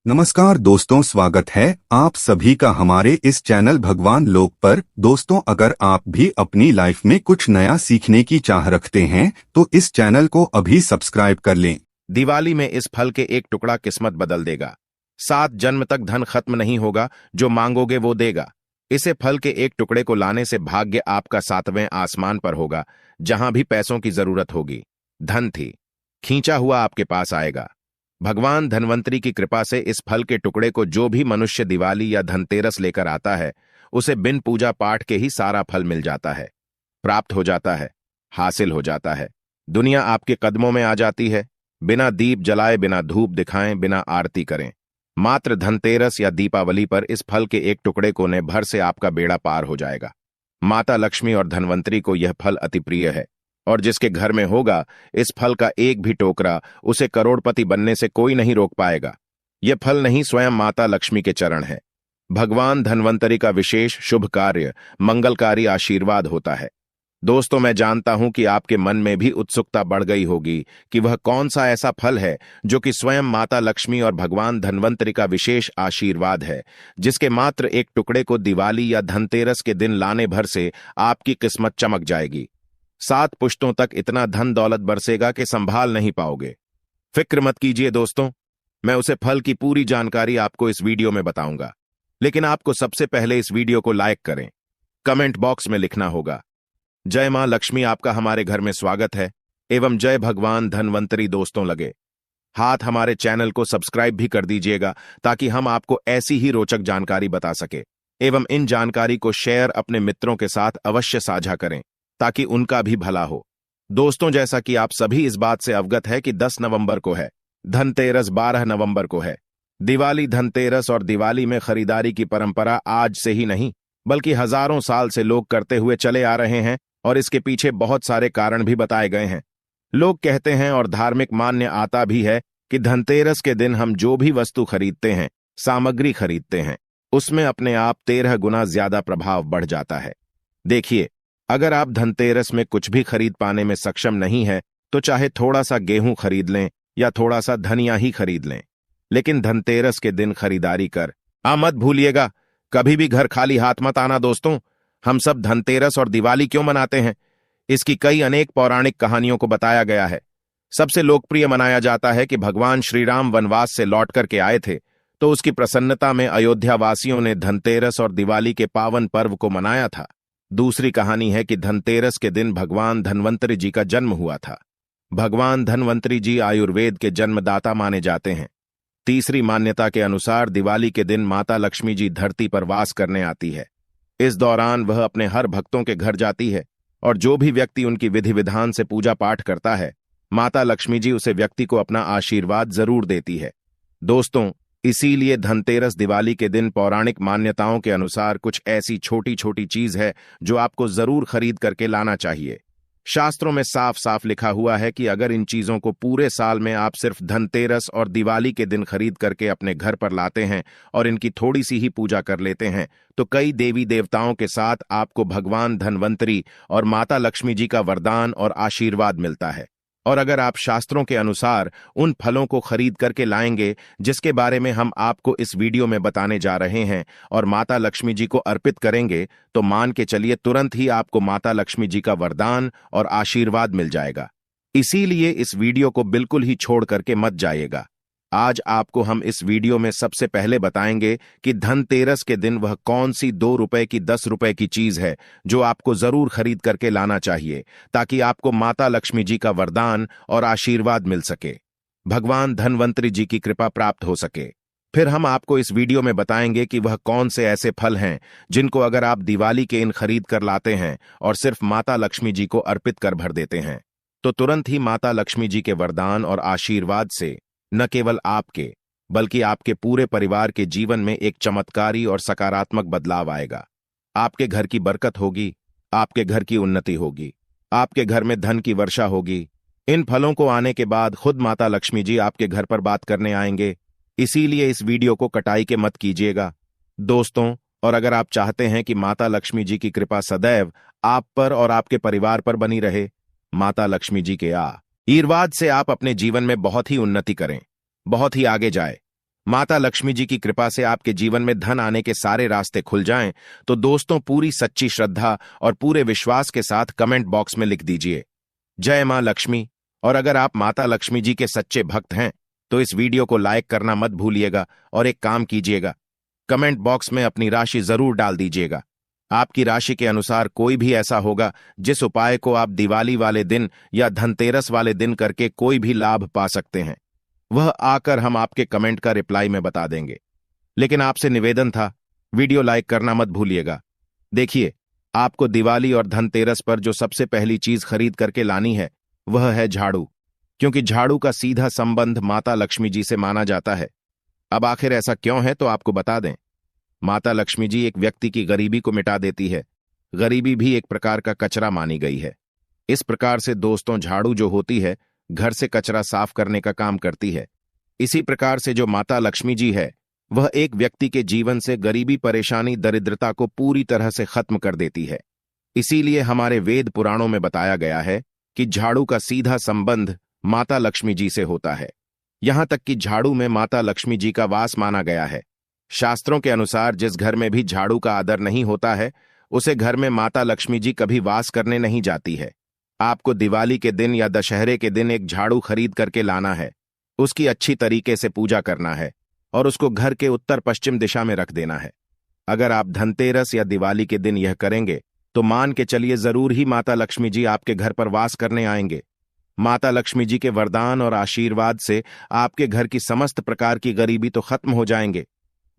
नमस्कार दोस्तों, स्वागत है आप सभी का हमारे इस चैनल भगवान लोक पर। दोस्तों, अगर आप भी अपनी लाइफ में कुछ नया सीखने की चाह रखते हैं तो इस चैनल को अभी सब्सक्राइब कर लें। दिवाली में इस फल के एक टुकड़ा किस्मत बदल देगा। 7 जन्म तक धन खत्म नहीं होगा, जो मांगोगे वो देगा। इसे फल के एक टुकड़े को लाने से भाग्य आपका 7वें आसमान पर होगा, जहां भी पैसों की जरूरत होगी। धन थी खींचा हुआ आपके पास आएगा। भगवान धनवंतरी की कृपा से इस फल के टुकड़े को जो भी मनुष्य दिवाली या धनतेरस लेकर आता है, उसे बिन पूजा पाठ के ही सारा फल मिल जाता है, प्राप्त हो जाता है, हासिल हो जाता है। दुनिया आपके कदमों में आ जाती है। बिना दीप जलाए, बिना धूप दिखाएं, बिना आरती करें, मात्र धनतेरस या दीपावली पर इस फल के एक टुकड़े कोने भर से आपका बेड़ा पार हो जाएगा। माता लक्ष्मी और धनवंतरी को यह फल अति प्रिय है, और जिसके घर में होगा इस फल का एक भी टोकरा, उसे करोड़पति बनने से कोई नहीं रोक पाएगा। यह फल नहीं, स्वयं माता लक्ष्मी के चरण है। भगवान धनवंतरी का विशेष शुभ कार्य मंगलकारी आशीर्वाद होता है। दोस्तों, मैं जानता हूं कि आपके मन में भी उत्सुकता बढ़ गई होगी कि वह कौन सा ऐसा फल है जो कि स्वयं माता लक्ष्मी और भगवान धनवंतरी का विशेष आशीर्वाद है, जिसके मात्र एक टुकड़े को दिवाली या धनतेरस के दिन लाने भर से आपकी किस्मत चमक जाएगी। 7 पुश्तों तक इतना धन दौलत बरसेगा कि संभाल नहीं पाओगे। फिक्र मत कीजिए दोस्तों, मैं उसे फल की पूरी जानकारी आपको इस वीडियो में बताऊंगा। लेकिन आपको सबसे पहले इस वीडियो को लाइक करें, कमेंट बॉक्स में लिखना होगा जय मां लक्ष्मी, आपका हमारे घर में स्वागत है, एवं जय भगवान धनवंतरी। दोस्तों, लगे हाथ हमारे चैनल को सब्सक्राइब भी कर दीजिएगा, ताकि हम आपको ऐसी ही रोचक जानकारी बता सके। एवं इन जानकारी को शेयर अपने मित्रों के साथ अवश्य साझा करें, ताकि उनका भी भला हो। दोस्तों, जैसा कि आप सभी इस बात से अवगत है कि 10 नवंबर को है धनतेरस, 12 नवंबर को है दिवाली। धनतेरस और दिवाली में खरीदारी की परंपरा आज से ही नहीं, बल्कि हजारों साल से लोग करते हुए चले आ रहे हैं, और इसके पीछे बहुत सारे कारण भी बताए गए हैं। लोग कहते हैं और धार्मिक मान्य आता भी है कि धनतेरस के दिन हम जो भी वस्तु खरीदते हैं, सामग्री खरीदते हैं, उसमें अपने आप 13 गुना ज्यादा प्रभाव बढ़ जाता है। देखिए, अगर आप धनतेरस में कुछ भी खरीद पाने में सक्षम नहीं है, तो चाहे थोड़ा सा गेहूं खरीद लें या थोड़ा सा धनिया ही खरीद लें, लेकिन धनतेरस के दिन खरीदारी कर मत भूलिएगा। कभी भी घर खाली हाथ मत आना। दोस्तों, हम सब धनतेरस और दिवाली क्यों मनाते हैं, इसकी कई अनेक पौराणिक कहानियों को बताया गया है। सबसे लोकप्रिय मनाया जाता है कि भगवान श्री राम वनवास से लौट करके आए थे, तो उसकी प्रसन्नता में अयोध्या वासियों ने धनतेरस और दिवाली के पावन पर्व को मनाया था। दूसरी कहानी है कि धनतेरस के दिन भगवान धनवंतरी जी का जन्म हुआ था। भगवान धनवंतरी जी आयुर्वेद के जन्मदाता माने जाते हैं। तीसरी मान्यता के अनुसार दिवाली के दिन माता लक्ष्मी जी धरती पर वास करने आती है। इस दौरान वह अपने हर भक्तों के घर जाती है, और जो भी व्यक्ति उनकी विधि विधान से पूजा पाठ करता है, माता लक्ष्मी जी उसे व्यक्ति को अपना आशीर्वाद जरूर देती है। दोस्तों, इसीलिए धनतेरस दिवाली के दिन पौराणिक मान्यताओं के अनुसार कुछ ऐसी छोटी छोटी चीज है जो आपको जरूर खरीद करके लाना चाहिए। शास्त्रों में साफ साफ लिखा हुआ है कि अगर इन चीजों को पूरे साल में आप सिर्फ धनतेरस और दिवाली के दिन खरीद करके अपने घर पर लाते हैं और इनकी थोड़ी सी ही पूजा कर लेते हैं, तो कई देवी देवताओं के साथ आपको भगवान धनवंतरी और माता लक्ष्मी जी का वरदान और आशीर्वाद मिलता है। और अगर आप शास्त्रों के अनुसार उन फलों को खरीद करके लाएंगे जिसके बारे में हम आपको इस वीडियो में बताने जा रहे हैं, और माता लक्ष्मी जी को अर्पित करेंगे, तो मान के चलिए तुरंत ही आपको माता लक्ष्मी जी का वरदान और आशीर्वाद मिल जाएगा। इसीलिए इस वीडियो को बिल्कुल ही छोड़ करके मत जाइएगा। आज आपको हम इस वीडियो में सबसे पहले बताएंगे कि धनतेरस के दिन वह कौन सी 2 रुपए की 10 रुपए की चीज है जो आपको जरूर खरीद करके लाना चाहिए, ताकि आपको माता लक्ष्मी जी का वरदान और आशीर्वाद मिल सके, भगवान धनवंतरी जी की कृपा प्राप्त हो सके। फिर हम आपको इस वीडियो में बताएंगे कि वह कौन से ऐसे फल हैं जिनको अगर आप दिवाली के इन खरीद कर लाते हैं और सिर्फ माता लक्ष्मी जी को अर्पित कर भर देते हैं, तो तुरंत ही माता लक्ष्मी जी के वरदान और आशीर्वाद से न केवल आपके, बल्कि आपके पूरे परिवार के जीवन में एक चमत्कारी और सकारात्मक बदलाव आएगा। आपके घर की बरकत होगी, आपके घर की उन्नति होगी, आपके घर में धन की वर्षा होगी। इन फलों को आने के बाद खुद माता लक्ष्मी जी आपके घर पर बात करने आएंगे। इसीलिए इस वीडियो को कटाई के मत कीजिएगा दोस्तों। और अगर आप चाहते हैं कि माता लक्ष्मी जी की कृपा सदैव आप पर और आपके परिवार पर बनी रहे, माता लक्ष्मी जी के आशीर्वाद से आप अपने जीवन में बहुत ही उन्नति करें, बहुत ही आगे जाए, माता लक्ष्मी जी की कृपा से आपके जीवन में धन आने के सारे रास्ते खुल जाएं, तो दोस्तों पूरी सच्ची श्रद्धा और पूरे विश्वास के साथ कमेंट बॉक्स में लिख दीजिए जय मां लक्ष्मी। और अगर आप माता लक्ष्मी जी के सच्चे भक्त हैं तो इस वीडियो को लाइक करना मत भूलिएगा और एक काम कीजिएगा, कमेंट बॉक्स में अपनी राशि जरूर डाल दीजिएगा। आपकी राशि के अनुसार कोई भी ऐसा होगा जिस उपाय को आप दिवाली वाले दिन या धनतेरस वाले दिन करके कोई भी लाभ पा सकते हैं, वह आकर हम आपके कमेंट का रिप्लाई में बता देंगे। लेकिन आपसे निवेदन था, वीडियो लाइक करना मत भूलिएगा। देखिए, आपको दिवाली और धनतेरस पर जो सबसे पहली चीज खरीद करके लानी है वह है झाड़ू, क्योंकि झाड़ू का सीधा संबंध माता लक्ष्मी जी से माना जाता है। अब आखिर ऐसा क्यों है तो आपको बता दें। माता लक्ष्मी जी एक व्यक्ति की गरीबी को मिटा देती है। गरीबी भी एक प्रकार का कचरा मानी गई है। इस प्रकार से दोस्तों झाड़ू जो होती है घर से कचरा साफ करने का काम करती है। इसी प्रकार से जो माता लक्ष्मी जी है वह एक व्यक्ति के जीवन से गरीबी, परेशानी, दरिद्रता को पूरी तरह से खत्म कर देती है। इसीलिए हमारे वेद पुराणों में बताया गया है कि झाड़ू का सीधा संबंध माता लक्ष्मी जी से होता है। यहां तक कि झाड़ू में माता लक्ष्मी जी का वास माना गया है। शास्त्रों के अनुसार जिस घर में भी झाड़ू का आदर नहीं होता है उसे घर में माता लक्ष्मी जी कभी वास करने नहीं जाती है। आपको दिवाली के दिन या दशहरे के दिन एक झाड़ू खरीद करके लाना है, उसकी अच्छी तरीके से पूजा करना है और उसको घर के उत्तर पश्चिम दिशा में रख देना है। अगर आप धनतेरस या दिवाली के दिन यह करेंगे तो मान के चलिए जरूर ही माता लक्ष्मी जी आपके घर पर वास करने आएंगे। माता लक्ष्मी जी के वरदान और आशीर्वाद से आपके घर की समस्त प्रकार की गरीबी तो खत्म हो जाएंगे।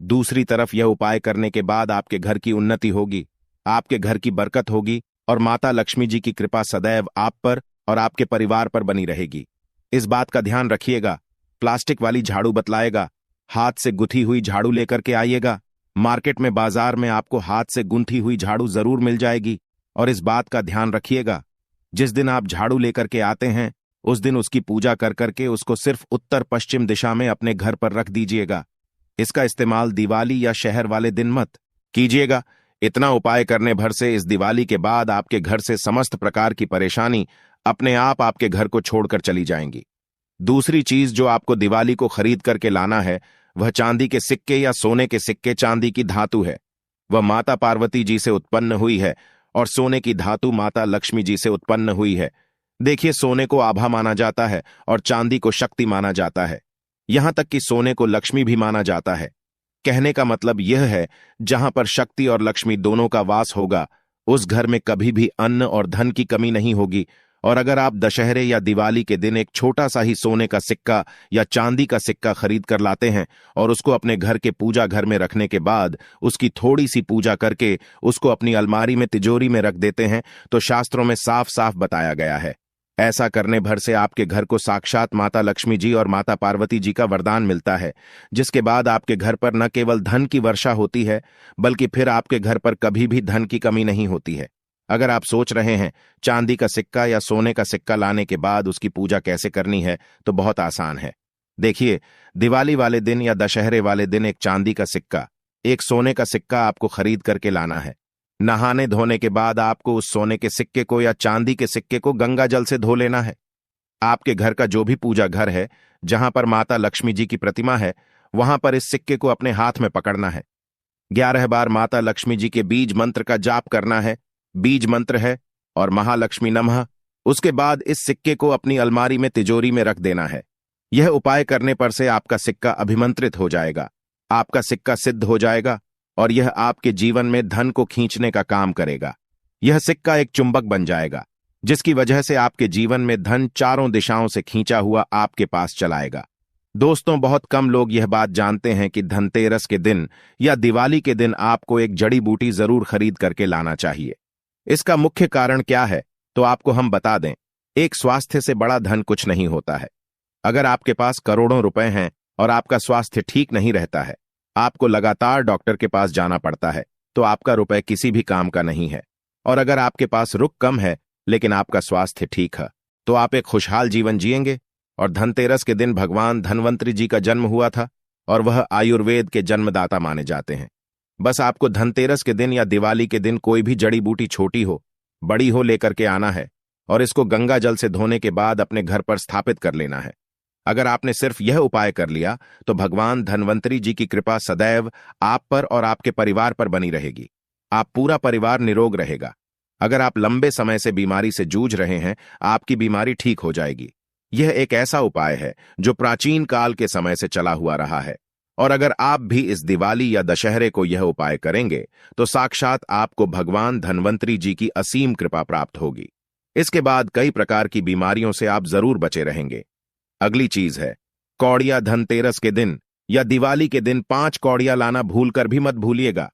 दूसरी तरफ यह उपाय करने के बाद आपके घर की उन्नति होगी, आपके घर की बरकत होगी और माता लक्ष्मी जी की कृपा सदैव आप पर और आपके परिवार पर बनी रहेगी। इस बात का ध्यान रखिएगा। प्लास्टिक वाली झाड़ू बतलाएगा, हाथ से गुथी हुई झाड़ू लेकर के आइएगा। मार्केट में, बाजार में आपको हाथ से गुंथी हुई झाड़ू जरूर मिल जाएगी। और इस बात का ध्यान रखिएगा, जिस दिन आप झाड़ू लेकर के आते हैं उस दिन उसकी पूजा कर करके उसको सिर्फ उत्तर पश्चिम दिशा में अपने घर पर रख दीजिएगा। इसका इस्तेमाल दिवाली या शहर वाले दिन मत कीजिएगा। इतना उपाय करने भर से इस दिवाली के बाद आपके घर से समस्त प्रकार की परेशानी अपने आप आपके घर को छोड़कर चली जाएंगी। दूसरी चीज जो आपको दिवाली को खरीद करके लाना है वह चांदी के सिक्के या सोने के सिक्के। चांदी की धातु है, वह माता पार्वती जी से उत्पन्न हुई है और सोने की धातु माता लक्ष्मी जी से उत्पन्न हुई है। देखिए, सोने को आभा माना जाता है और चांदी को शक्ति माना जाता है। यहां तक कि सोने को लक्ष्मी भी माना जाता है। कहने का मतलब यह है, जहां पर शक्ति और लक्ष्मी दोनों का वास होगा उस घर में कभी भी अन्न और धन की कमी नहीं होगी। और अगर आप दशहरे या दिवाली के दिन एक छोटा सा ही सोने का सिक्का या चांदी का सिक्का खरीद कर लाते हैं और उसको अपने घर के पूजा घर में रखने के बाद उसकी थोड़ी सी पूजा करके उसको अपनी अलमारी में, तिजोरी में रख देते हैं, तो शास्त्रों में साफ साफ बताया गया है ऐसा करने भर से आपके घर को साक्षात माता लक्ष्मी जी और माता पार्वती जी का वरदान मिलता है, जिसके बाद आपके घर पर न केवल धन की वर्षा होती है बल्कि फिर आपके घर पर कभी भी धन की कमी नहीं होती है। अगर आप सोच रहे हैं चांदी का सिक्का या सोने का सिक्का लाने के बाद उसकी पूजा कैसे करनी है, तो बहुत आसान है। देखिए, दिवाली वाले दिन या दशहरे वाले दिन एक चांदी का सिक्का, एक सोने का सिक्का आपको खरीद करके लाना है। नहाने धोने के बाद आपको उस सोने के सिक्के को या चांदी के सिक्के को गंगा जल से धो लेना है। आपके घर का जो भी पूजा घर है, जहां पर माता लक्ष्मी जी की प्रतिमा है, वहां पर इस सिक्के को अपने हाथ में पकड़ना है। 11 बार माता लक्ष्मी जी के बीज मंत्र का जाप करना है। बीज मंत्र है और महालक्ष्मी नमः। उसके बाद इस सिक्के को अपनी अलमारी में, तिजोरी में रख देना है। यह उपाय करने पर से आपका सिक्का अभिमंत्रित हो जाएगा, आपका सिक्का सिद्ध हो जाएगा और यह आपके जीवन में धन को खींचने का काम करेगा। यह सिक्का एक चुंबक बन जाएगा, जिसकी वजह से आपके जीवन में धन चारों दिशाओं से खींचा हुआ आपके पास चलाएगा। दोस्तों, बहुत कम लोग यह बात जानते हैं कि धनतेरस के दिन या दिवाली के दिन आपको एक जड़ी बूटी जरूर खरीद करके लाना चाहिए। इसका मुख्य कारण क्या है तो आपको हम बता दें। एक स्वास्थ्य से बड़ा धन कुछ नहीं होता है। अगर आपके पास करोड़ों रुपए हैं और आपका स्वास्थ्य ठीक नहीं रहता है, आपको लगातार डॉक्टर के पास जाना पड़ता है, तो आपका रुपए किसी भी काम का नहीं है। और अगर आपके पास रुक कम है लेकिन आपका स्वास्थ्य ठीक है, तो आप एक खुशहाल जीवन जिएंगे। और धनतेरस के दिन भगवान धन्वंतरि जी का जन्म हुआ था और वह आयुर्वेद के जन्मदाता माने जाते हैं। बस आपको धनतेरस के दिन या दिवाली के दिन कोई भी जड़ी बूटी, छोटी हो बड़ी हो, लेकर के आना है और इसको गंगा जल से धोने के बाद अपने घर पर स्थापित कर लेना है। अगर आपने सिर्फ यह उपाय कर लिया तो भगवान धन्वंतरी जी की कृपा सदैव आप पर और आपके परिवार पर बनी रहेगी। आप पूरा परिवार निरोग रहेगा। अगर आप लंबे समय से बीमारी से जूझ रहे हैं, आपकी बीमारी ठीक हो जाएगी। यह एक ऐसा उपाय है जो प्राचीन काल के समय से चला हुआ रहा है, और अगर आप भी इस दिवाली या दशहरे को यह उपाय करेंगे तो साक्षात आपको भगवान धन्वंतरी जी की असीम कृपा प्राप्त होगी। इसके बाद कई प्रकार की बीमारियों से आप जरूर बचे रहेंगे। अगली चीज है, कौड़िया धनतेरस के दिन या दिवाली के दिन 5 कौड़िया लाना भूलकर भी मत भूलिएगा,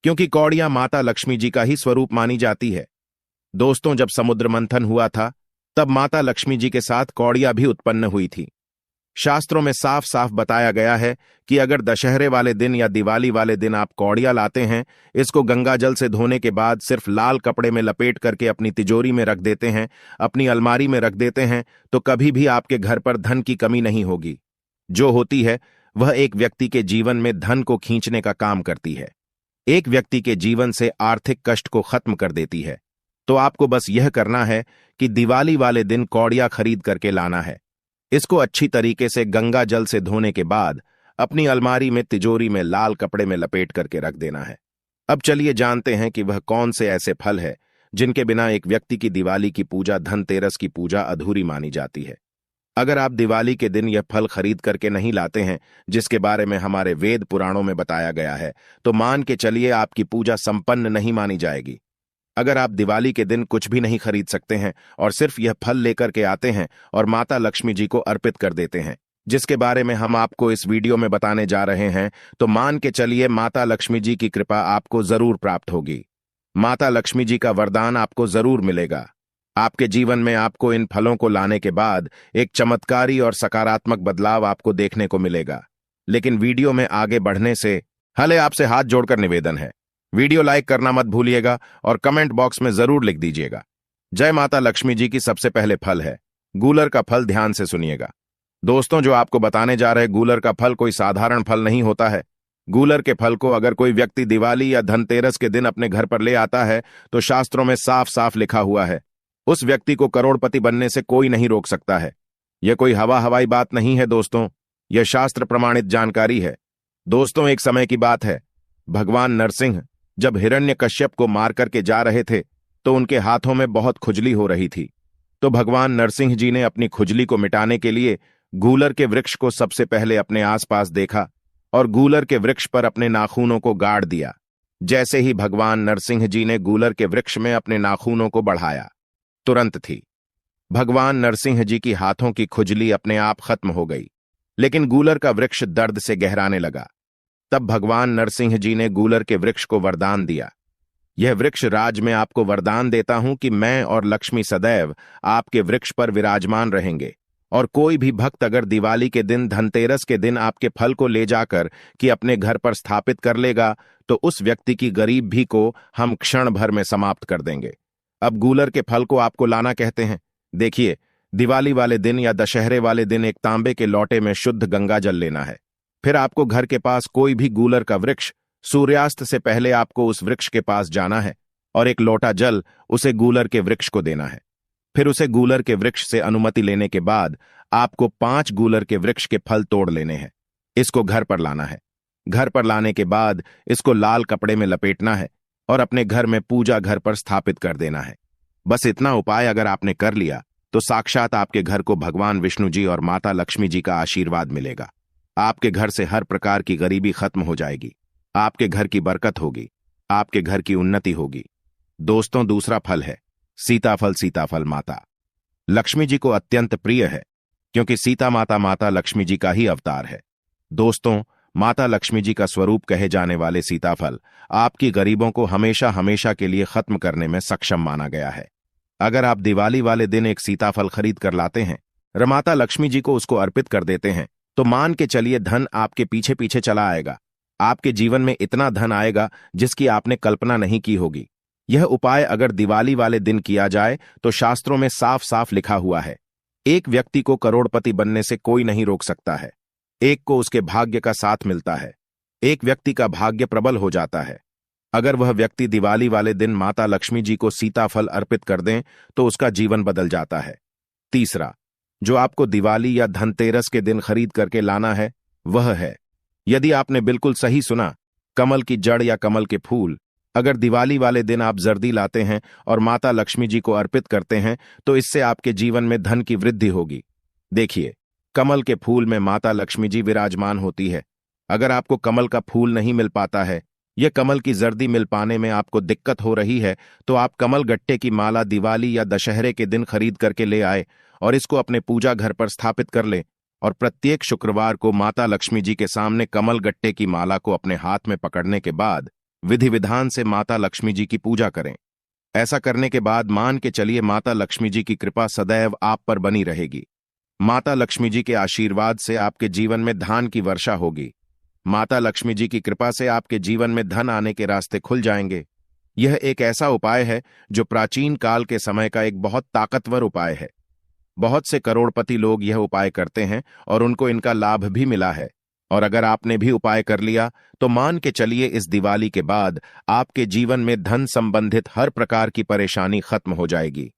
क्योंकि कौड़िया माता लक्ष्मी जी का ही स्वरूप मानी जाती है। दोस्तों, जब समुद्र मंथन हुआ था तब माता लक्ष्मी जी के साथ कौड़िया भी उत्पन्न हुई थी। शास्त्रों में साफ साफ बताया गया है कि अगर दशहरे वाले दिन या दिवाली वाले दिन आप कौड़िया लाते हैं, इसको गंगा जल से धोने के बाद सिर्फ लाल कपड़े में लपेट करके अपनी तिजोरी में रख देते हैं, अपनी अलमारी में रख देते हैं, तो कभी भी आपके घर पर धन की कमी नहीं होगी। जो होती है वह एक व्यक्ति के जीवन में धन को खींचने का काम करती है, एक व्यक्ति के जीवन से आर्थिक कष्ट को खत्म कर देती है। तो आपको बस यह करना है कि दिवाली वाले दिन कौड़िया खरीद करके लाना है। इसको अच्छी तरीके से गंगा जल से धोने के बाद अपनी अलमारी में तिजोरी में लाल कपड़े में लपेट करके रख देना है। अब चलिए जानते हैं कि वह कौन से ऐसे फल है जिनके बिना एक व्यक्ति की दिवाली की पूजा, धनतेरस की पूजा अधूरी मानी जाती है। अगर आप दिवाली के दिन यह फल खरीद करके नहीं लाते हैं, जिसके बारे में हमारे वेद पुराणों में बताया गया है, तो मान के चलिए आपकी पूजा संपन्न नहीं मानी जाएगी। अगर आप दिवाली के दिन कुछ भी नहीं खरीद सकते हैं और सिर्फ यह फल लेकर के आते हैं और माता लक्ष्मी जी को अर्पित कर देते हैं, जिसके बारे में हम आपको इस वीडियो में बताने जा रहे हैं, तो मान के चलिए माता लक्ष्मी जी की कृपा आपको जरूर प्राप्त होगी। माता लक्ष्मी जी का वरदान आपको जरूर मिलेगा। आपके जीवन में आपको इन फलों को लाने के बाद एक चमत्कारी और सकारात्मक बदलाव आपको देखने को मिलेगा। लेकिन वीडियो में आगे बढ़ने से हले आपसे हाथ जोड़कर निवेदन है, वीडियो लाइक करना मत भूलिएगा और कमेंट बॉक्स में जरूर लिख दीजिएगा। जय माता लक्ष्मी जी की सबसे पहले फल है गूलर का फल। ध्यान से सुनिएगा दोस्तों, जो आपको बताने जा रहे गूलर का फल कोई साधारण फल नहीं होता है। गूलर के फल को अगर कोई व्यक्ति दिवाली या धनतेरस के दिन अपने घर पर ले आता है तो शास्त्रों में साफ साफ लिखा हुआ है, उस व्यक्ति को करोड़पति बनने से कोई नहीं रोक सकता है। यह कोई हवाई बात नहीं है दोस्तों, यह शास्त्र प्रमाणित जानकारी है। दोस्तों, एक समय की बात है, भगवान नरसिंह जब हिरण्यकश्यप को मार करके जा रहे थे तो उनके हाथों में बहुत खुजली हो रही थी। तो भगवान नरसिंह जी ने अपनी खुजली को मिटाने के लिए गूलर के वृक्ष को सबसे पहले अपने आसपास देखा और गूलर के वृक्ष पर अपने नाखूनों को गाड़ दिया। जैसे ही भगवान नरसिंह जी ने गूलर के वृक्ष में अपने नाखूनों को बढ़ाया, तुरंत थी भगवान नरसिंह जी की हाथों की खुजली अपने आप खत्म हो गई। लेकिन गूलर का वृक्ष दर्द से गहराने लगा। तब भगवान नरसिंह जी ने गूलर के वृक्ष को वरदान दिया, यह वृक्ष राज में आपको वरदान देता हूं कि मैं और लक्ष्मी सदैव आपके वृक्ष पर विराजमान रहेंगे, और कोई भी भक्त अगर दिवाली के दिन, धनतेरस के दिन आपके फल को ले जाकर कि अपने घर पर स्थापित कर लेगा तो उस व्यक्ति की गरीबी को हम क्षण भर में समाप्त कर देंगे। अब गूलर के फल को आपको लाना कहते हैं। देखिए, दिवाली वाले दिन या दशहरे वाले दिन एक तांबे के लोटे में शुद्ध गंगा जल लेना है। फिर आपको घर के पास कोई भी गूलर का वृक्ष, सूर्यास्त से पहले आपको उस वृक्ष के पास जाना है और एक लोटा जल उसे गूलर के वृक्ष को देना है। फिर उसे गूलर के वृक्ष से अनुमति लेने के बाद आपको 5 गूलर के वृक्ष के फल तोड़ लेने हैं। इसको घर पर लाना है। घर पर लाने के बाद इसको लाल कपड़े में लपेटना है और अपने घर में पूजा घर पर स्थापित कर देना है। बस इतना उपाय अगर आपने कर लिया तो साक्षात आपके घर को भगवान विष्णु जी और माता लक्ष्मी जी का आशीर्वाद मिलेगा। आपके घर से हर प्रकार की गरीबी खत्म हो जाएगी, आपके घर की बरकत होगी, आपके घर की उन्नति होगी। दोस्तों, दूसरा फल है सीताफल। सीताफल माता लक्ष्मी जी को अत्यंत प्रिय है, क्योंकि सीता माता माता लक्ष्मी जी का ही अवतार है। दोस्तों, माता लक्ष्मी जी का स्वरूप कहे जाने वाले सीताफल आपकी गरीबों को हमेशा हमेशा के लिए खत्म करने में सक्षम माना गया है। अगर आप दिवाली वाले दिन एक सीताफल खरीद कर लाते हैं, माता लक्ष्मी जी को उसको अर्पित कर देते हैं, तो मान के चलिए धन आपके पीछे पीछे चला आएगा। आपके जीवन में इतना धन आएगा जिसकी आपने कल्पना नहीं की होगी। यह उपाय अगर दिवाली वाले दिन किया जाए तो शास्त्रों में साफ साफ लिखा हुआ है, एक व्यक्ति को करोड़पति बनने से कोई नहीं रोक सकता है। एक को उसके भाग्य का साथ मिलता है, एक व्यक्ति का भाग्य प्रबल हो जाता है। अगर वह व्यक्ति दिवाली वाले दिन माता लक्ष्मी जी को सीताफल अर्पित कर दें तो उसका जीवन बदल जाता है। तीसरा, जो आपको दिवाली या धनतेरस के दिन खरीद करके लाना है वह है, यदि आपने बिल्कुल सही सुना, कमल की जड़ या कमल के फूल। अगर दिवाली वाले दिन आप जर्दी लाते हैं और माता लक्ष्मी जी को अर्पित करते हैं तो इससे आपके जीवन में धन की वृद्धि होगी। देखिए, कमल के फूल में माता लक्ष्मी जी विराजमान होती है। अगर आपको कमल का फूल नहीं मिल पाता है या कमल की जर्दी मिल पाने में आपको दिक्कत हो रही है तो आप कमल गट्टे की माला दिवाली या दशहरे के दिन खरीद करके ले आए और इसको अपने पूजा घर पर स्थापित कर लें और प्रत्येक शुक्रवार को माता लक्ष्मी जी के सामने कमल गट्टे की माला को अपने हाथ में पकड़ने के बाद विधि विधान से माता लक्ष्मी जी की पूजा करें। ऐसा करने के बाद मान के चलिए माता लक्ष्मी जी की कृपा सदैव आप पर बनी रहेगी। माता लक्ष्मी जी के आशीर्वाद से आपके जीवन में धन की वर्षा होगी। माता लक्ष्मी जी की कृपा से आपके जीवन में धन आने के रास्ते खुल जाएंगे। यह एक ऐसा उपाय है जो प्राचीन काल के समय का एक बहुत ताकतवर उपाय है। बहुत से करोड़पति लोग यह उपाय करते हैं और उनको इनका लाभ भी मिला है। और अगर आपने भी उपाय कर लिया तो मान के चलिए इस दिवाली के बाद आपके जीवन में धन संबंधित हर प्रकार की परेशानी खत्म हो जाएगी।